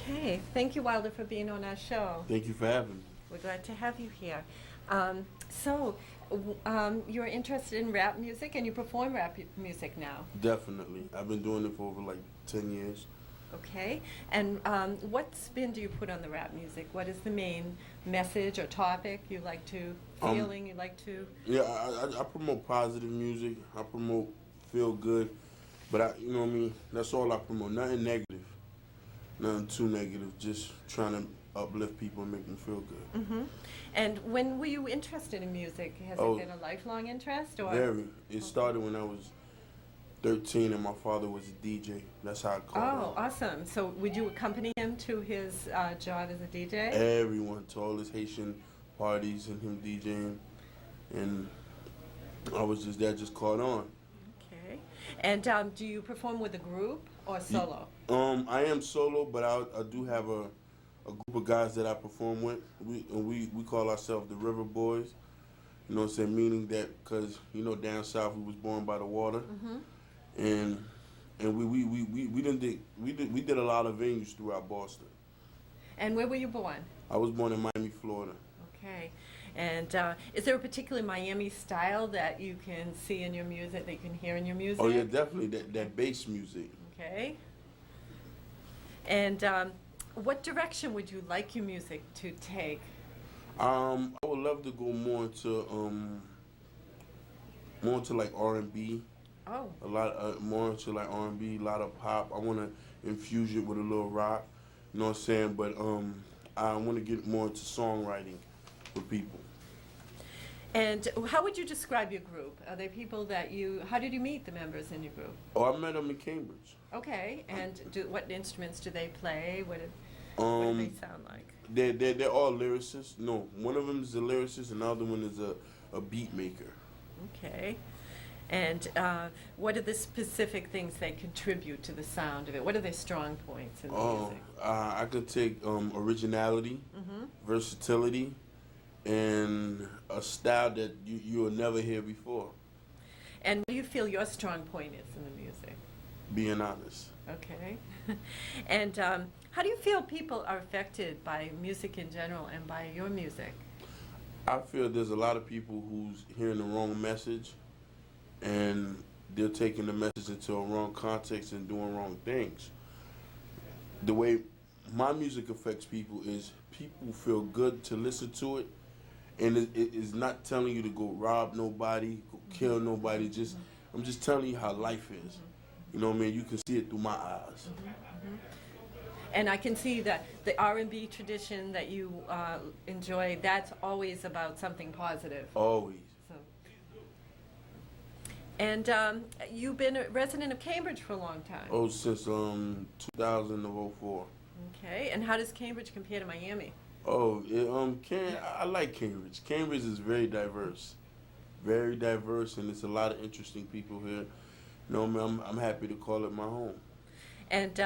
Okay, thank you, Wilder, for being on our show. Thank you for having me. We're glad to have you here. You're interested in rap music and you perform music now. Definitely. I've been doing it for over like 10 years. Okay, and what spin do you put on the rap music? What is the main message or topic you like to, feeling you like to? Yeah, I promote positive music. I promote feel good. But you know what I mean? That's all I promote. Nothing negative. Nothing too negative. Just trying to uplift people and make them feel good. Hmm. And when were you interested in music? Has it been a lifelong interest? Or? Very. It started when I was 13 and my father was a DJ. That's how I caught on. Oh, awesome. So would you accompany him to his job as a DJ? Everyone to all his Haitian parties and him DJing. And I was just there, just caught on. Okay. And do you perform with a group or solo? I am solo, but I do have a group of guys that I perform with. We call ourselves the River Boys. You know what I'm saying? Meaning that because, down south we was born by the water. Mm-hmm. And we did a lot of venues throughout Boston. And where were you born? I was born in Miami, Florida. Okay. And is there a particular Miami style that you can see in your music, that you can hear in your music? Oh yeah, definitely that bass music. Okay. And what direction would you like your music to take? I would love to go more into like R&B. Oh. A lot more into like R&B, a lot of pop. I want to infuse it with a little rock. You know what I'm saying? But I want to get more into songwriting for people. And how would you describe your group? Are they people that how did you meet the members in your group? Oh, I met them in Cambridge. Okay, and what instruments do they play? What do they sound like? They're all lyricists. No, one of them is a lyricist, and the other one is a beat maker. Okay, and what are the specific things they contribute to the sound of it? What are their strong points in the music? I could take originality, Mm-hmm. versatility, and a style that you'll never hear before. And what do you feel your strong point is in the music? Being honest. Okay. And how do you feel people are affected by music in general and by your music? I feel there's a lot of people who's hearing the wrong message and they're taking the message into a wrong context and doing wrong things. The way my music affects people is people feel good to listen to it, and it is not telling you to go rob nobody, go kill nobody. I'm just telling you how life is. You know what I mean? You can see it through my eyes. Mm-hmm. And I can see that the R&B tradition that you enjoy, that's always about something positive. Always. So. And you've been a resident of Cambridge for a long time. Oh, since 2004. Okay, and how does Cambridge compare to Miami? Oh, I like Cambridge. Cambridge is very diverse, and it's a lot of interesting people here. You know, I'm happy to call it my home. And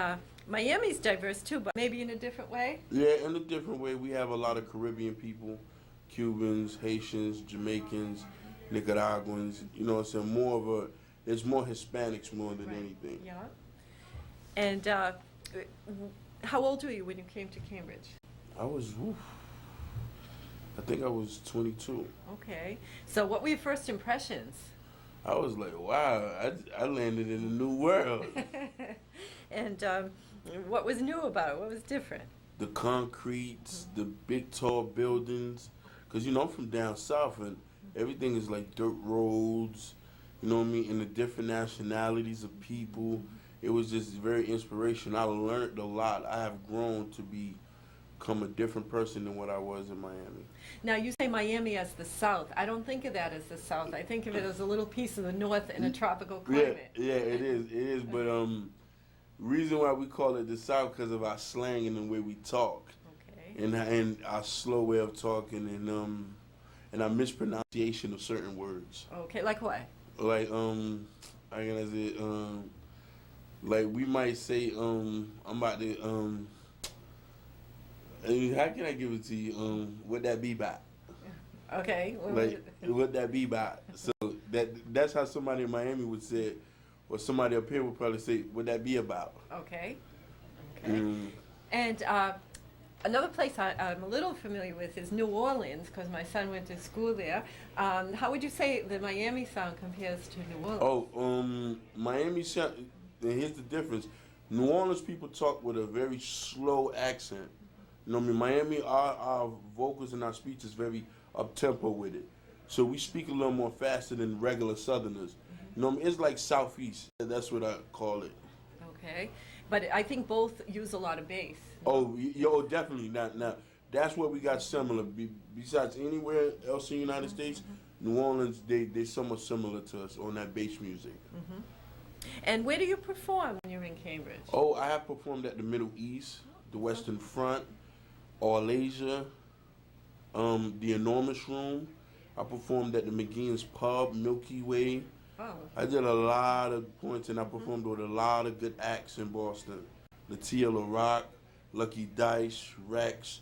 Miami's diverse too, but maybe in a different way? Yeah, in a different way. We have a lot of Caribbean people, Cubans, Haitians, Jamaicans, Nicaraguans. You know, it's there's more Hispanics more than anything. Yeah. And how old were you when you came to Cambridge? I think I was 22. Okay. So what were your first impressions? I was like, wow, I landed in a new world. And what was new about it? What was different? The concretes, the big tall buildings. Because, I'm from down south and everything is like dirt roads, you know what I mean? And the different nationalities of people. It was just very inspirational. I learned a lot. I have grown to become a different person than what I was in Miami. Now, you say Miami as the South. I don't think of that as the South. I think of it as a little piece of the North in a tropical climate. Yeah, it is. But reason why we call it the South because of our slang and the way we talk. Okay. And our slow way of talking and our mispronunciation of certain words. Okay, like what? Like how can I say like we might say I'm about to how can I give it to you? Would that be bad? Okay. Like would that be bad? So that's how somebody in Miami would say it, or somebody up here would probably say, would that be about? Okay. Okay. And another place I'm a little familiar with is New Orleans, because my son went to school there. How would you say the Miami sound compares to New Orleans? Oh, Miami sound. And here's the difference. New Orleans people talk with a very slow accent. You know what I mean? Miami, our vocals and our speech is very up tempo with it. So we speak a little more faster than regular Southerners. You know what I mean? It's like Southeast. That's what I call it. Okay. But I think both use a lot of bass. Oh, yo, definitely. Now, that's where we got similar. Besides anywhere else in the United States, New Orleans, they somewhat similar to us on that bass music. And where do you perform when you're in Cambridge? Oh, I have performed at the Middle East, the Western Front, All-Asia, the Enormous Room. I performed at the McGee's Pub, Milky Way. Oh. I did a lot of points, and I performed with a lot of good acts in Boston. Latia LaRock, Lucky Dice, Rex.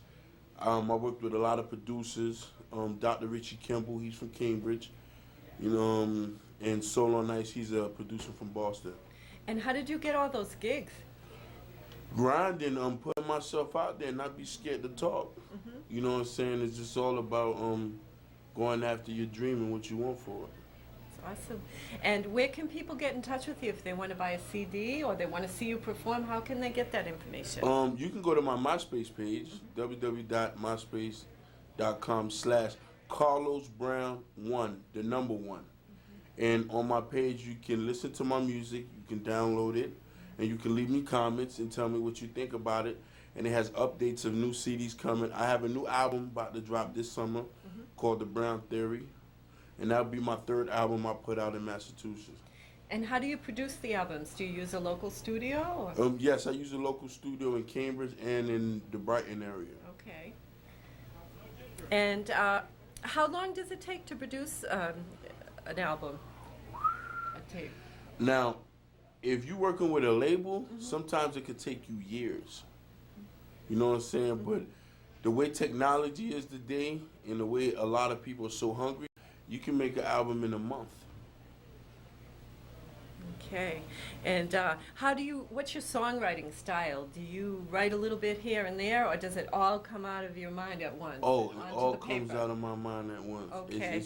I worked with a lot of producers. Dr. Richie Kimball, he's from Cambridge. You know, and Solo Nice, he's a producer from Boston. And how did you get all those gigs? Grinding, putting myself out there, not be scared to talk. You know what I'm saying? It's just all about going after your dream and what you want for it. That's awesome. And where can people get in touch with you if they want to buy a CD or they want to see you perform? How can they get that information? You can go to my MySpace page, www.myspace.com/CarlosBrown1, the number 1. And on my page, you can listen to my music, you can download it, and you can leave me comments and tell me what you think about it. And it has updates of new CDs coming. I have a new album about to drop this summer called The Brown Theory. And that'll be my 3rd album I put out in Massachusetts. And how do you produce the albums? Do you use a local studio? Or? Yes, I use a local studio in Cambridge and in the Brighton area. Okay. And how long does it take to produce an album? A tape? Now, if you're working with a label, sometimes it could take you years. You know what I'm saying? But the way technology is today and the way a lot of people are so hungry, you can make an album in a month. Okay. And what's your songwriting style? Do you write a little bit here and there, or does it all come out of your mind at once? Oh, it all comes out of my mind at once. Okay.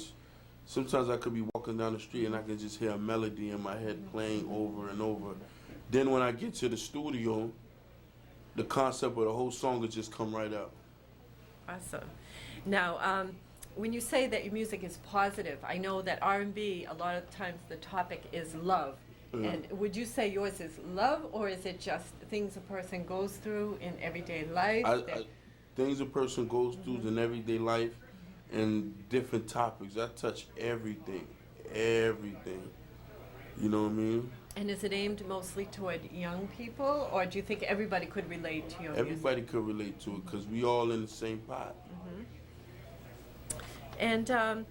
Sometimes I could be walking down the street and I can just hear a melody in my head playing over and over. Then when I get to the studio, the concept of the whole song will just come right out. Awesome. Now, when you say that your music is positive, I know that R&B, a lot of times the topic is love. And would you say yours is love, or is it just things a person goes through in everyday life? Things a person goes through in everyday life and different topics. I touch everything. You know what I mean? And is it aimed mostly toward young people, or do you think everybody could relate to your Everybody music? could relate to it because we all in the same pot. And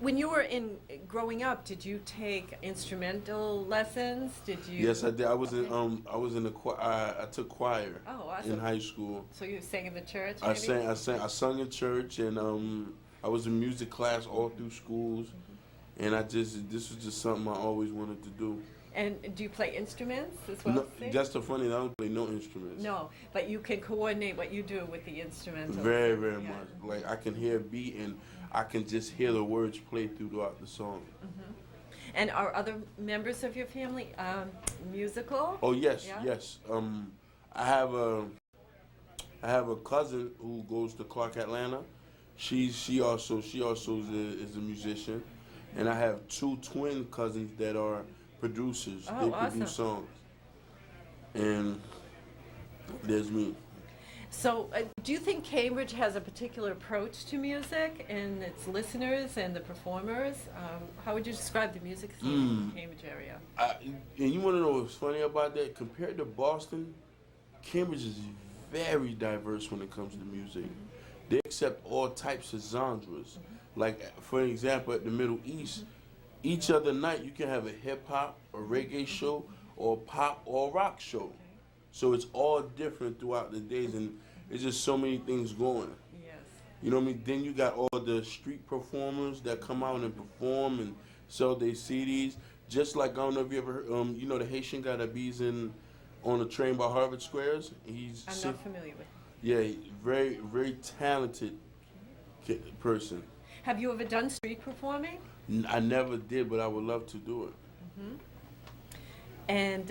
when you were growing up, did you take instrumental lessons? Did you? Yes, I did. I was in the choir. I took choir in high school. So you sang in the church? I sung in church, and I was in music class all through schools, and this was just something I always wanted to do. And do you play instruments as well? No, that's the funny thing. I don't play no instruments. No, but you can coordinate what you do with the instrumental. Very, very much. Like I can hear a beat and I can just hear the words play throughout the song. And are other members of your family musical? Oh yes, yes. I have a cousin who goes to Clark Atlanta. She also is a musician, and I have 2 twin cousins that are producers. Oh, they awesome. produce songs, and there's me. So, do you think Cambridge has a particular approach to music and its listeners and the performers? How would you describe the music scene in the Cambridge area? And you want to know what's funny about that? Compared to Boston, Cambridge is very diverse when it comes to music. They accept all types of genres. Like, for example, at the Middle East, each other night you can have a hip-hop, a reggae show, or a pop or rock show. So it's all different throughout the days, and it's just so many things going. Yes. You know what I mean? Then you got all the street performers that come out and perform and sell their CDs. Just like, I don't know if you ever heard, the Haitian guy that bees on a train by Harvard Squares. He's I'm not familiar with. yeah, very very talented person. Have you ever done street performing? I never did, but I would love to do it. And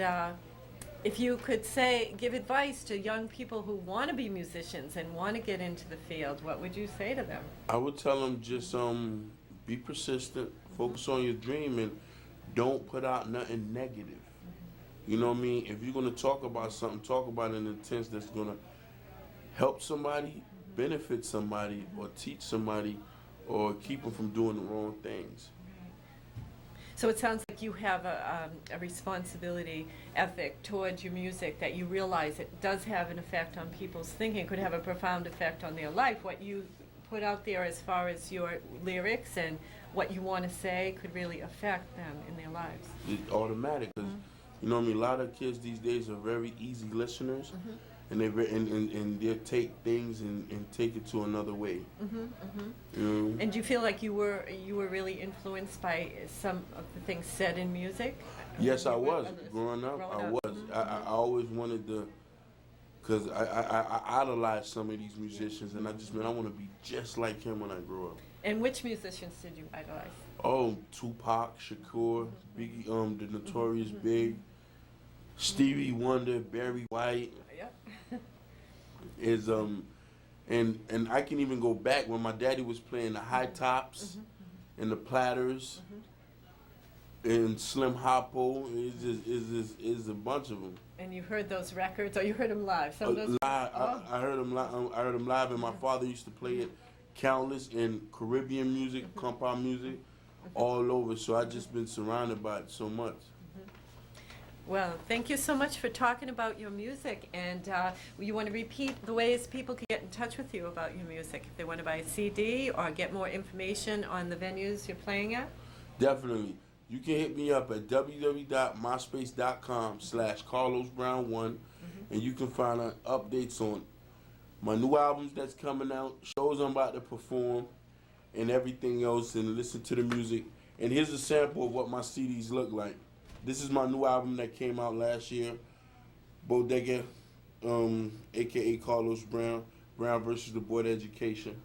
if you could give advice to young people who want to be musicians and want to get into the field, what would you say to them? I would tell them just be persistent, focus on your dream, and don't put out nothing negative. You know what I mean? If you're gonna talk about something, talk about it in a sense that's gonna help somebody, benefit somebody, or teach somebody, or keep them from doing the wrong things. So it sounds like you have a responsibility ethic towards your music, that you realize it does have an effect on people's thinking. It could have a profound effect on their life. What you put out there as far as your lyrics and what you want to say could really affect them in their lives. It's automatic, 'cause, you know what I mean? A lot of kids these days are very easy listeners, and they'll take things and take it to another way. You know? And do you feel like you were really influenced by some of the things said in music? Yes, I was. Growing up, I was. I always wanted to, because I idolized some of these musicians, and I want to be just like him when I grow up. And which musicians did you idolize? Oh, Tupac, Shakur, Biggie, the Notorious Big, Stevie Wonder, Barry White. Yeah. Is and I can even go back when my daddy was playing the High Tops and the Platters and Slim Hoppo. Is a bunch of them. And you heard those records, or you heard them live? Some of those. Live, I heard them live. I heard them live, and my father used to play it countless in Caribbean music, compound music, all over. So I just been surrounded by it so much. Well, thank you so much for talking about your music. And you want to repeat the ways people can get in touch with you about your music if they want to buy a CD or get more information on the venues you're playing at? Definitely. You can hit me up at www.myspace.com/CarlosBrown1, and you can find out updates on my new albums that's coming out, shows I'm about to perform, and everything else, and listen to the music. And here's a sample of what my CDs look like. This is my new album that came out last year, Bodega, a.k.a. Carlos Brown, Brown versus the Board of Education.